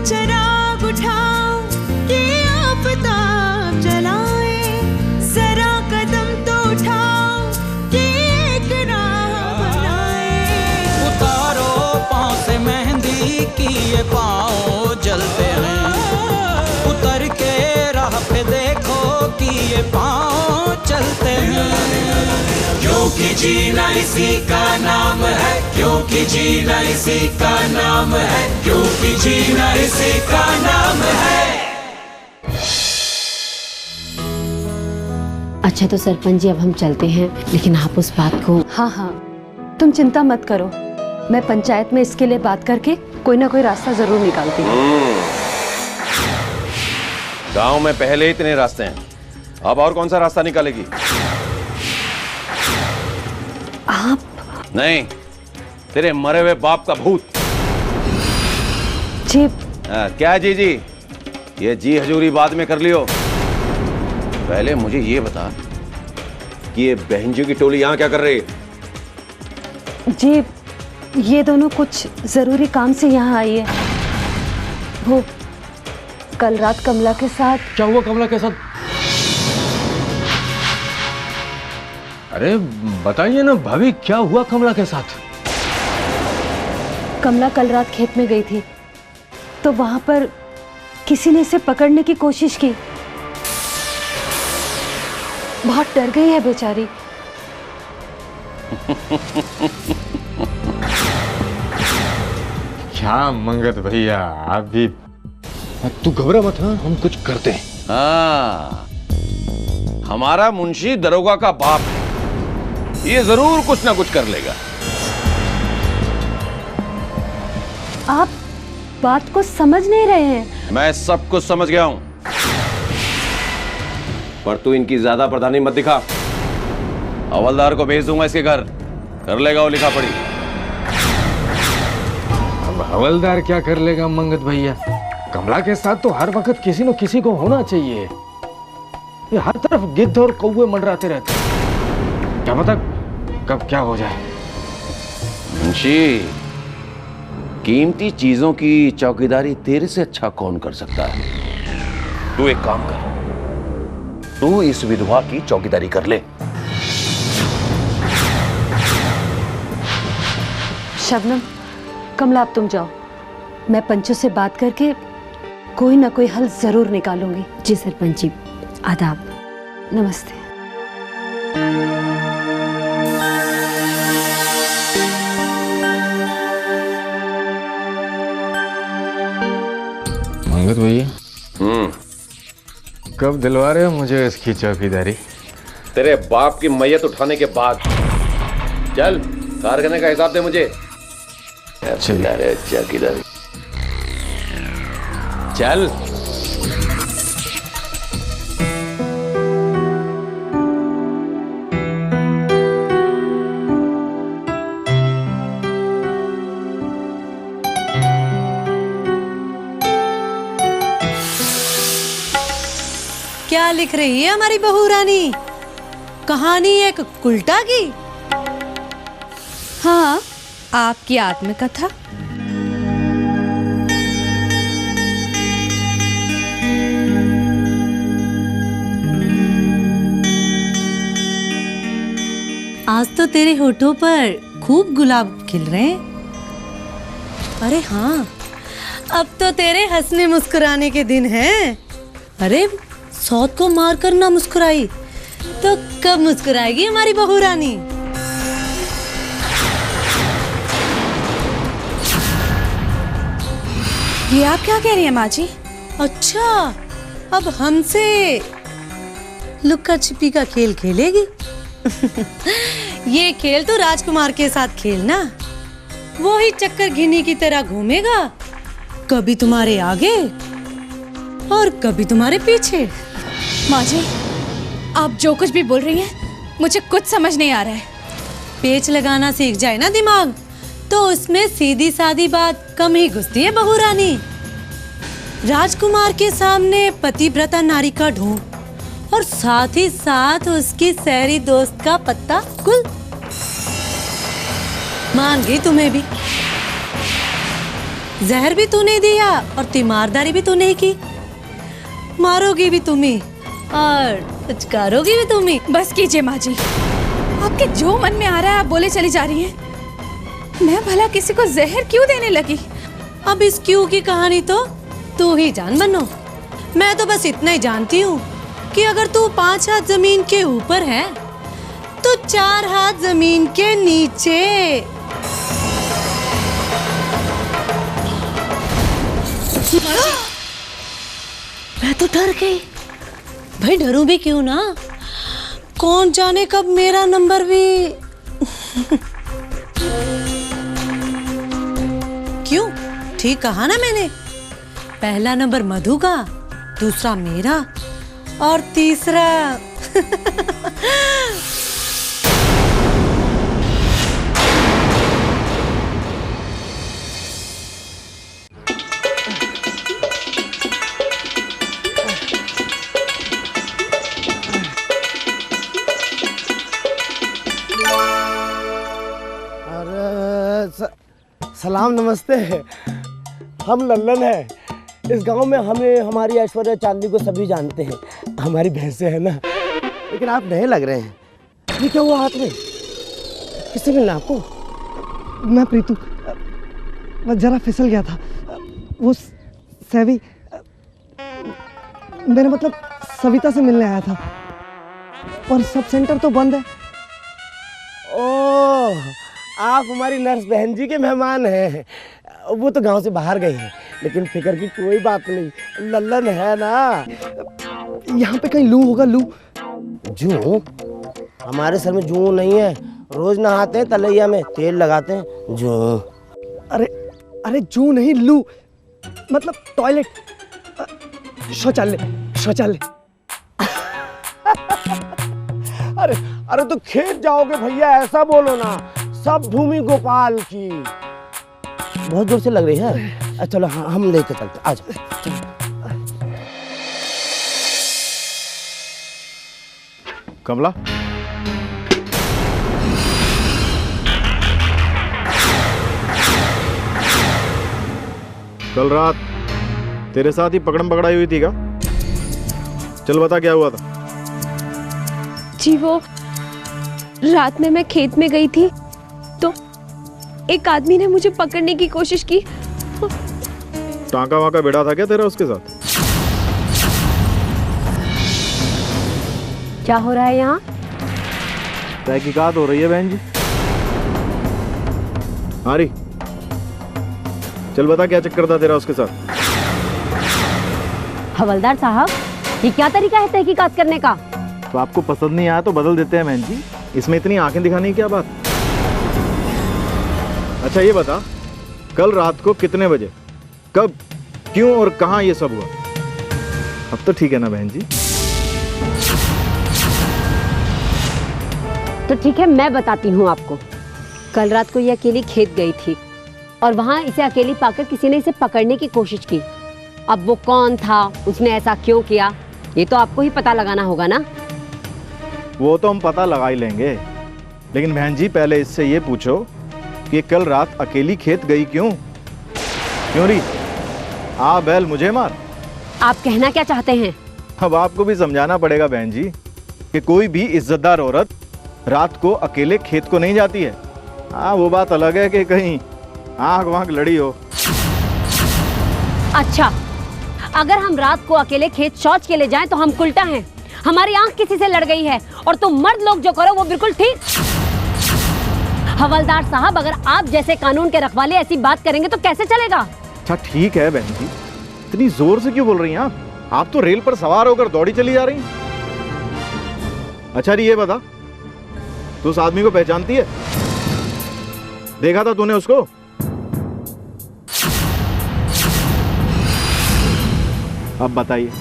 चिराग उठाओ कि आफताब जलाए, जरा कदम तो उठाओ कि एक राह बनाए। उतारो पाँव से मेहंदी की ये पाँव जलते हैं, उतर के राह पे देखो कि ये पाँव चलते हैं। क्योंकि जीना इसी का नाम है, क्योंकि जीना इसी का नाम है, क्योंकि जीना इसी का नाम है। अच्छा तो सरपंच जी अब हम चलते हैं, लेकिन आप उस बात को। हाँ हाँ, तुम चिंता मत करो, मैं पंचायत में इसके लिए बात करके कोई ना कोई रास्ता जरूर निकालती हूँ। गांव में पहले ही इतने रास्ते हैं, अब और कौन सा रास्ता निकालेगी? आप नहीं, तेरे मरे हुए बाप का भूत। जी क्या जी जी, ये जी हजूरी बाद में कर लियो, पहले मुझे ये बता कि ये बहन जी की टोली यहाँ क्या कर रही है? जी, ये दोनों कुछ जरूरी काम से यहाँ आई है। वो कल रात कमला के साथ। क्या हुआ कमला के साथ? अरे बताइए ना भाभी, क्या हुआ कमला के साथ? कमला कल रात खेत में गई थी तो वहां पर किसी ने इसे पकड़ने की कोशिश की। बहुत डर गई है बेचारी। क्या मंगत भैया, आप भी तू घबरा मत, हाँ हम कुछ करते हैं। हाँ, हमारा मुंशी दरोगा का बाप है, ये जरूर कुछ ना कुछ कर लेगा। आप बात को समझ नहीं रहे हैं। मैं सब कुछ समझ गया हूं, पर तू इनकी ज्यादा प्रधानी मत दिखा। हवलदार को भेज दूंगा इसके घर, कर लेगा वो लिखा पड़ी। अब हवलदार क्या कर लेगा मंगत भैया, कमला के साथ तो हर वक्त किसी न किसी को होना चाहिए। ये हर तरफ गिद्ध और कौवे मंडराते रहते हैं, क्या पता कब क्या हो जाए। मुंशी, कीमती चीजों की चौकीदारी तेरे से अच्छा कौन कर सकता है? तू एक काम कर, तू इस विधवा की चौकीदारी कर ले। शबनम, कमला अब तुम जाओ, मैं पंचों से बात करके कोई ना कोई हल जरूर निकालूंगी। जी सरपंच जी, आदाब। नमस्ते। मंगत भैया, कब दिलवा रहे हो मुझे इसकी चौकीदारी? तेरे बाप की मैयत उठाने के बाद। चल, कारखाने का हिसाब दे मुझे। चौकीदारी चल। क्या लिख रही है हमारी बहू रानी? कहानी एक उल्टा की? हाँ, आपकी आत्मकथा। आज तो तेरे होठों पर खूब गुलाब खिल रहे हैं। अरे हाँ, अब तो तेरे हंसने मुस्कुराने के दिन हैं। अरे सौत को मार कर ना मुस्कुराई तो कब मुस्कुराएगी हमारी बहू रानी? ये आप क्या कह रही हैं माँ जी? अच्छा, अब हमसे लुक्का छिपी का खेल खेलेगी? ये खेल तो राजकुमार के साथ खेलना, वो ही चक्कर घिनी की तरह घूमेगा, कभी तुम्हारे आगे और कभी तुम्हारे पीछे। माँ जी, आप जो कुछ भी बोल रही हैं मुझे कुछ समझ नहीं आ रहा है। पेच लगाना सीख जाए ना दिमाग, तो उसमें सीधी सादी बात कम ही घुसती है बहू रानी। राजकुमार के सामने पतिव्रता नारी का ढोंग और साथ ही साथ उसकी सहरी दोस्त का पत्ता गुल। मान गई तुम्हें भी। जहर भी तूने दिया और तीमारदारी भी तूने ही की। मारोगी भी तुम्ही और पुचकारोगी भी तुम्ही। बस कीजिए माँ जी, आपके जो मन में आ रहा है आप बोले चली जा रही हैं। मैं भला किसी को जहर क्यों देने लगी? अब इस क्यों की कहानी तो तू ही जान बनो। मैं तो बस इतना ही जानती हूँ कि अगर तू 5 हाथ जमीन के ऊपर है तो 4 हाथ जमीन के नीचे। मैं तो डर गई। भाई डरूं भी क्यों ना, कौन जाने कब मेरा नंबर भी क्यों ठीक कहा ना मैंने। पहला नंबर मधु का, दूसरा मेरा और तीसरा सलाम नमस्ते। हम लल्लन हैं। इस गांव में हमें हमारी ऐश्वर्या चांदी को सभी जानते हैं। हमारी भैंसें हैं ना। लेकिन आप नए लग रहे हैं। ये क्या हुआ हाथ में? किससे मिलना आपको? मैं प्रीतू, बस जरा फिसल गया था। वो सैवी, मेरा मतलब सविता से मिलने आया था और सब सेंटर तो बंद है। ओह, आप हमारी नर्स बहन जी के मेहमान हैं। वो तो गांव से बाहर गए हैं, लेकिन फिक्र की कोई बात नहीं। लल्लन है ना। यहाँ पे कहीं लू होगा? लू? जूं? हमारे सर में जूं नहीं है। रोज नहाते हैं, तलैया में तेल लगाते हैं। जूं? अरे अरे जू नहीं, लू मतलब टॉयलेट, शौचालय शौचालय। अरे अरे तो खेत जाओगे भैया, ऐसा बोलो ना। सब भूमि गोपाल की। बहुत जोर से लग रही है। चलो हम लेके चलते। आ जाओ। कमला, कल रात तेरे साथ ही पकड़म पकड़ाई हुई थी क्या? चल बता क्या हुआ था। जी वो रात में मैं खेत में गई थी तो एक आदमी ने मुझे पकड़ने की कोशिश की। टांका वाका भिड़ा था क्या तेरा उसके साथ? क्या हो रहा है यहाँ? तहकीकात हो रही है बहन जी। हारी, चल बता क्या चक्कर था तेरा उसके साथ। हवलदार साहब, ये क्या तरीका है तहकीकात करने का? तो आपको पसंद नहीं आया तो बदल देते हैं बहन जी। इसमें इतनी आंखें दिखाने की क्या बात। अच्छा ये बता, कल रात को कितने बजे, कब, क्यों और कहां ये सब हुआ? अब तो ठीक है ना बहन जी? तो ठीक है, मैं बताती हूँ आपको। कल रात को ये अकेली खेत गई थी और वहां इसे अकेली पाकर किसी ने इसे पकड़ने की कोशिश की। अब वो कौन था, उसने ऐसा क्यों किया, ये तो आपको ही पता लगाना होगा ना। वो तो हम पता लगा ही लेंगे, लेकिन बहन जी पहले इससे ये पूछो कि कल रात अकेली खेत गई क्यों? क्यों रही? आ बैल मुझे मार। आप कहना क्या चाहते हैं? अब आपको भी समझाना पड़ेगा बहन जी कि कोई भी इज्जतदार औरत रात को अकेले खेत को नहीं जाती है। हाँ, वो बात अलग है कि कहीं आंख वांख लड़ी हो। अच्छा, अगर हम रात को अकेले खेत शौच के लिए जाएं तो हम उल्टा हैं। हमारी आंख किसी से लड़ गई है और तुम मर्द लोग जो करो वो बिल्कुल ठीक। हवलदार साहब, अगर आप जैसे कानून के रखवाले ऐसी बात करेंगे तो कैसे चलेगा? अच्छा ठीक है बहन जी, इतनी जोर से क्यों बोल रही हैं आप? आप तो रेल पर सवार होकर दौड़ी चली जा रही हैं। अच्छा ये बता, तू उस आदमी को पहचानती है? देखा था तूने उसको? अब बताइए,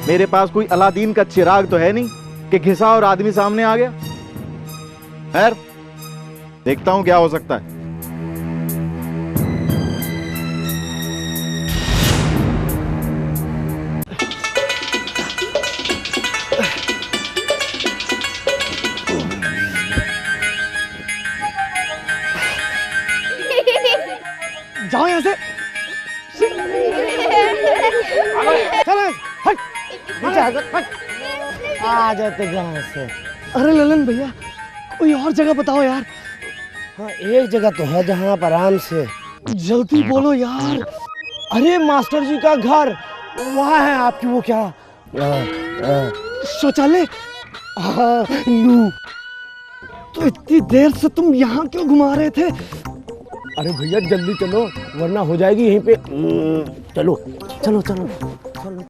मेरे पास कोई अलादीन का चिराग तो है नहीं कि घिसा और आदमी सामने आ गया। खैर, देखता हूं क्या हो सकता है। जाओ यहाँ से। चलो हट नीचे हट आ जाते यहाँ से। अरे ललन भैया कोई और जगह बताओ यार। हाँ एक जगह तो है जहाँ आप आराम से। जल्दी बोलो यार। अरे मास्टर जी का घर वहाँ है आपकी वो क्या शौचालय। हाँ लू तो इतनी देर से तुम यहाँ क्यों घुमा रहे थे? अरे भैया जल्दी चलो वरना हो जाएगी यहीं पे। चलो चलो चलो चलो।